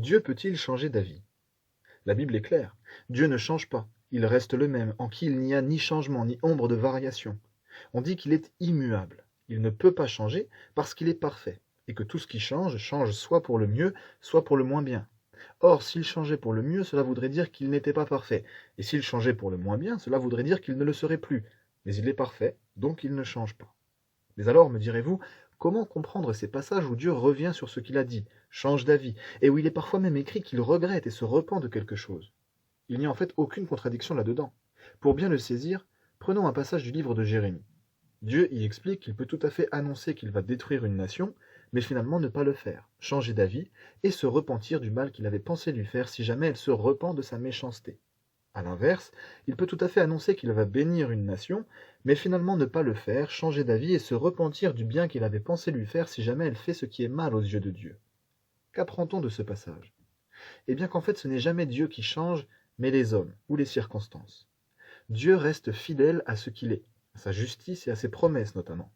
Dieu peut-il changer d'avis? La Bible est claire. Dieu ne change pas. Il reste le même, en qui il n'y a ni changement ni ombre de variation. On dit qu'il est immuable. Il ne peut pas changer parce qu'il est parfait, et que tout ce qui change, change soit pour le mieux, soit pour le moins bien. Or, s'il changeait pour le mieux, cela voudrait dire qu'il n'était pas parfait, et s'il changeait pour le moins bien, cela voudrait dire qu'il ne le serait plus. Mais il est parfait, donc il ne change pas. Mais alors, me direz-vous, comment comprendre ces passages où Dieu revient sur ce qu'il a dit, change d'avis, et où il est parfois même écrit qu'il regrette et se repent de quelque chose? Il n'y a en fait aucune contradiction là-dedans. Pour bien le saisir, prenons un passage du livre de Jérémie. Dieu y explique qu'il peut tout à fait annoncer qu'il va détruire une nation, mais finalement ne pas le faire, changer d'avis, et se repentir du mal qu'il avait pensé lui faire si jamais elle se repent de sa méchanceté. A l'inverse, il peut tout à fait annoncer qu'il va bénir une nation, mais finalement ne pas le faire, changer d'avis et se repentir du bien qu'il avait pensé lui faire si jamais elle fait ce qui est mal aux yeux de Dieu. Qu'apprend-on de ce passage? Eh bien qu'en fait ce n'est jamais Dieu qui change, mais les hommes ou les circonstances. Dieu reste fidèle à ce qu'il est, à sa justice et à ses promesses notamment.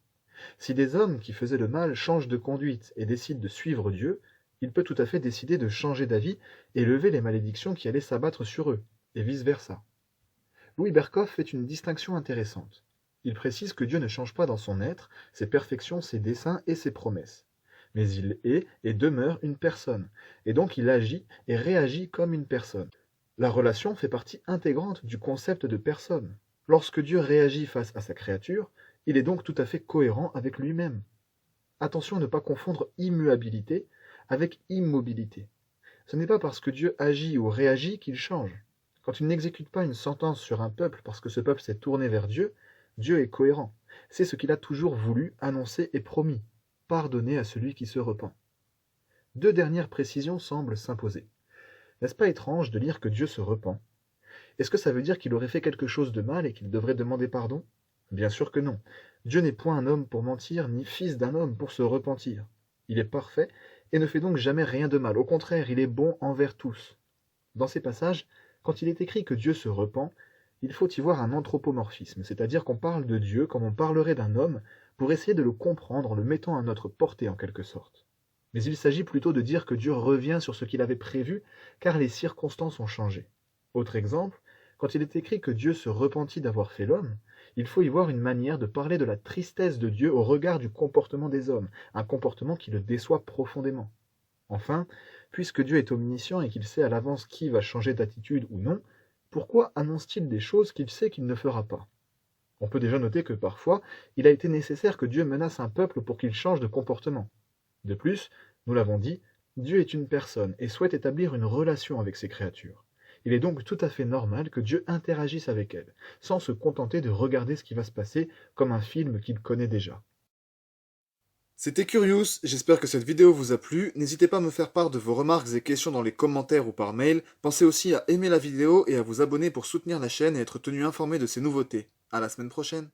Si des hommes qui faisaient le mal changent de conduite et décident de suivre Dieu, il peut tout à fait décider de changer d'avis et lever les malédictions qui allaient s'abattre sur eux, et vice-versa. Louis Berkhoff fait une distinction intéressante. Il précise que Dieu ne change pas dans son être, ses perfections, ses desseins et ses promesses. Mais il est et demeure une personne, et donc il agit et réagit comme une personne. La relation fait partie intégrante du concept de personne. Lorsque Dieu réagit face à sa créature, il est donc tout à fait cohérent avec lui-même. Attention à ne pas confondre immuabilité avec immobilité. Ce n'est pas parce que Dieu agit ou réagit qu'il change. Quand il n'exécute pas une sentence sur un peuple parce que ce peuple s'est tourné vers Dieu, Dieu est cohérent. C'est ce qu'il a toujours voulu, annoncé et promis. Pardonner à celui qui se repent. Deux dernières précisions semblent s'imposer. N'est-ce pas étrange de lire que Dieu se repent? Est-ce que ça veut dire qu'il aurait fait quelque chose de mal et qu'il devrait demander pardon? Bien sûr que non. Dieu n'est point un homme pour mentir, ni fils d'un homme pour se repentir. Il est parfait et ne fait donc jamais rien de mal. Au contraire, il est bon envers tous. Dans ces passages, quand il est écrit que Dieu se repent, il faut y voir un anthropomorphisme, c'est-à-dire qu'on parle de Dieu comme on parlerait d'un homme pour essayer de le comprendre en le mettant à notre portée en quelque sorte. Mais il s'agit plutôt de dire que Dieu revient sur ce qu'il avait prévu, car les circonstances ont changé. Autre exemple, quand il est écrit que Dieu se repentit d'avoir fait l'homme, il faut y voir une manière de parler de la tristesse de Dieu au regard du comportement des hommes, un comportement qui le déçoit profondément. Enfin, puisque Dieu est omniscient et qu'il sait à l'avance qui va changer d'attitude ou non, pourquoi annonce-t-il des choses qu'il sait qu'il ne fera pas? On peut déjà noter que parfois, il a été nécessaire que Dieu menace un peuple pour qu'il change de comportement. De plus, nous l'avons dit, Dieu est une personne et souhaite établir une relation avec ses créatures. Il est donc tout à fait normal que Dieu interagisse avec elles, sans se contenter de regarder ce qui va se passer comme un film qu'il connaît déjà. C'était Curious, j'espère que cette vidéo vous a plu. N'hésitez pas à me faire part de vos remarques et questions dans les commentaires ou par mail. Pensez aussi à aimer la vidéo et à vous abonner pour soutenir la chaîne et être tenu informé de ces nouveautés. À la semaine prochaine.